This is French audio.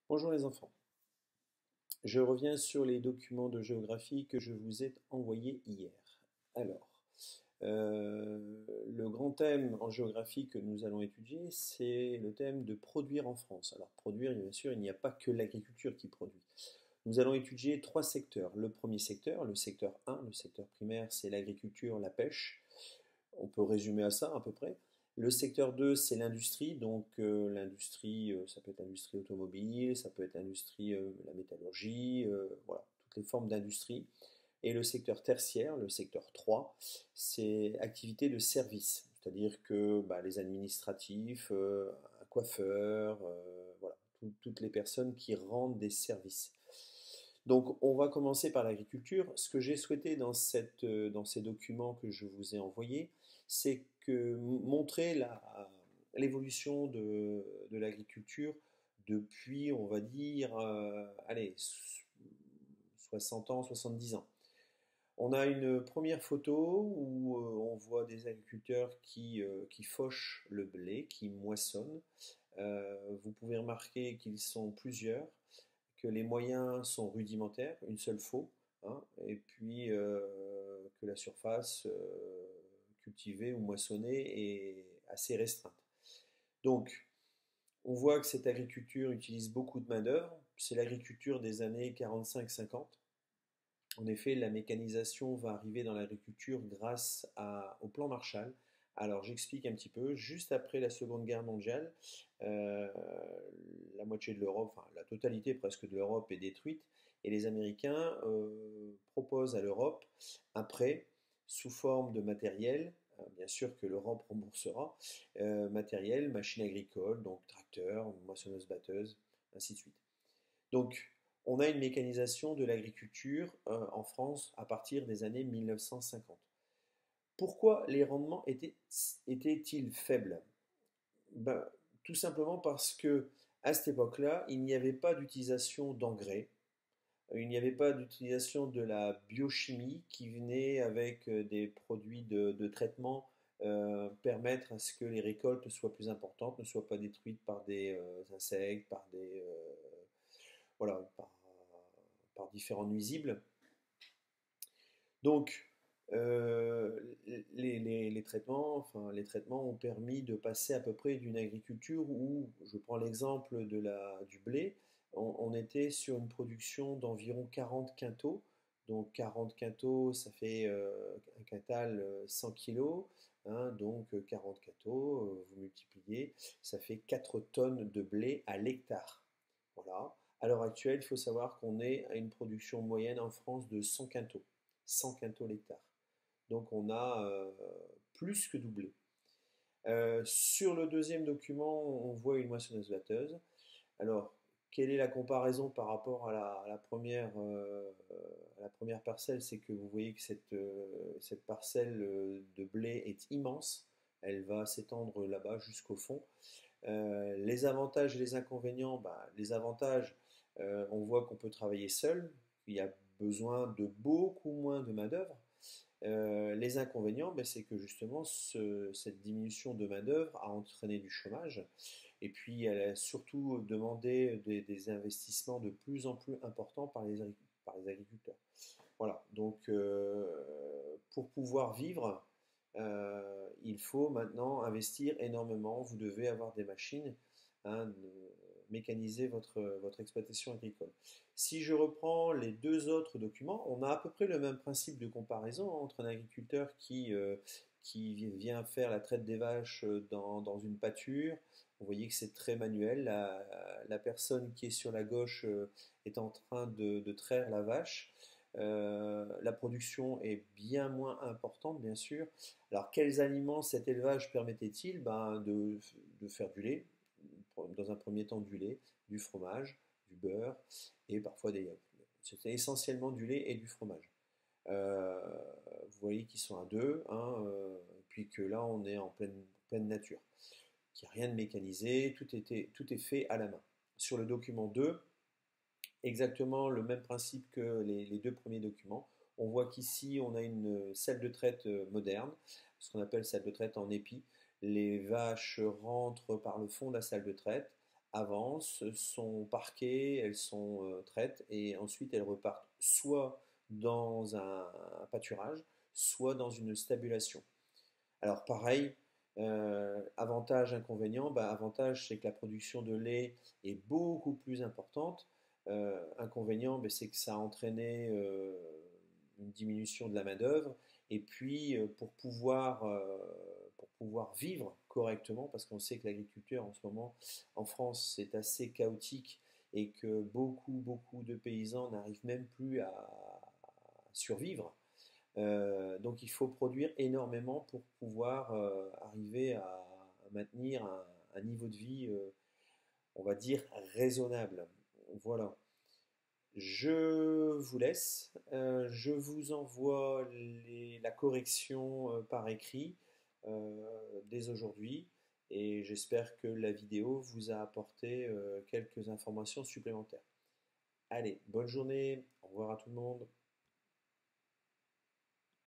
Bonjour les enfants. Je reviens sur les documents de géographie que je vous ai envoyés hier. Alors, le grand thème en géographie que nous allons étudier, c'est le thème de produire en France. Alors, produire, bien sûr, il n'y a pas que l'agriculture qui produit. Nous allons étudier trois secteurs. Le premier secteur, le secteur 1, le secteur primaire, c'est l'agriculture, la pêche. On peut résumer à ça à peu près. Le secteur 2, c'est l'industrie. Donc l'industrie, ça peut être l'industrie automobile, ça peut être l'industrie, la métallurgie, voilà, toutes les formes d'industrie. Et le secteur tertiaire, le secteur 3, c'est activité de service. C'est-à-dire que les administratifs, un coiffeur, voilà, toutes les personnes qui rendent des services. Donc, on va commencer par l'agriculture. Ce que j'ai souhaité dans ces documents que je vous ai envoyés, c'est que montrer l'évolution de l'agriculture depuis, on va dire, allez, 60 ans, 70 ans. On a une première photo où on voit des agriculteurs qui fauchent le blé, qui moissonnent. Vous pouvez remarquer qu'ils sont plusieurs, que les moyens sont rudimentaires, une seule faux, hein, et puis que la surface cultivée ou moissonnée est assez restreinte. Donc, on voit que cette agriculture utilise beaucoup de main-d'œuvre. C'est l'agriculture des années 45-50. En effet, la mécanisation va arriver dans l'agriculture au plan Marshall. Alors j'explique un petit peu. Juste après la Seconde Guerre mondiale, euh, la moitié de l'Europe, enfin la totalité presque de l'Europe est détruite et les Américains proposent à l'Europe un prêt sous forme de matériel, bien sûr que l'Europe remboursera, matériel, machines agricoles, donc tracteurs, moissonneuses-batteuses, ainsi de suite. Donc, on a une mécanisation de l'agriculture en France à partir des années 1950. Pourquoi les rendements étaient-ils faibles? Ben, tout simplement parce que à cette époque-là, il n'y avait pas d'utilisation d'engrais, il n'y avait pas d'utilisation de la biochimie qui venait avec des produits de traitement permettre à ce que les récoltes soient plus importantes, ne soient pas détruites par des insectes, voilà, par différents nuisibles. Donc, les traitements ont permis de passer à peu près d'une agriculture où, je prends l'exemple du blé, on était sur une production d'environ 40 quintaux. Donc 40 quintaux, ça fait un quintal 100 kilos, hein, donc 40 quintaux, vous multipliez, ça fait 4 tonnes de blé à l'hectare. Voilà. À l'heure actuelle, il faut savoir qu'on est à une production moyenne en France de 100 quintaux. 100 quintaux l'hectare. Donc on a plus que doublé. Sur le deuxième document, on voit une moissonneuse-batteuse. Alors, quelle est la comparaison par rapport à la première parcelle? C'est que vous voyez que cette parcelle de blé est immense. Elle va s'étendre là-bas jusqu'au fond. Les avantages et les inconvénients, les avantages, on voit qu'on peut travailler seul, il y a besoin de beaucoup moins de main-d'œuvre. Les inconvénients, c'est que justement cette diminution de main-d'œuvre a entraîné du chômage et puis elle a surtout demandé des investissements de plus en plus importants par les agriculteurs. Voilà, donc pour pouvoir vivre, il faut maintenant investir énormément. Vous devez avoir des machines, hein, mécaniser votre exploitation agricole. Si je reprends les deux autres documents, on a à peu près le même principe de comparaison entre un agriculteur qui vient faire la traite des vaches dans une pâture. Vous voyez que c'est très manuel. La personne qui est sur la gauche est en train de traire la vache. La production est bien moins importante, bien sûr. Alors, quels aliments cet élevage permettait-il? De faire du lait, dans un premier temps du lait, du fromage, du beurre et parfois des yaourts. C'était essentiellement du lait et du fromage. Euh, Vous voyez qu'ils sont à deux, hein, puis que là on est en pleine nature. Il n'y a rien de mécanisé, tout est fait à la main. Sur le document 2, exactement le même principe que les deux premiers documents. On voit qu'ici, on a une salle de traite moderne, ce qu'on appelle salle de traite en épi. Les vaches rentrent par le fond de la salle de traite. avancent, sont parquées, elles sont traites et ensuite elles repartent soit dans un pâturage, soit dans une stabulation. Alors pareil, avantage, inconvénient, bah, avantage c'est que la production de lait est beaucoup plus importante. Inconvénient, bah, c'est que ça a entraîné une diminution de la main-d'œuvre. Et puis pour pouvoir vivre correctement, parce qu'on sait que l'agriculture en ce moment en France c'est assez chaotique et que beaucoup de paysans n'arrivent même plus à survivre. Donc il faut produire énormément pour pouvoir arriver à maintenir un niveau de vie, on va dire, raisonnable. Voilà. Je vous laisse. Je vous envoie la correction par écrit dès aujourd'hui et j'espère que la vidéo vous a apporté quelques informations supplémentaires. Allez, bonne journée. Au revoir à tout le monde.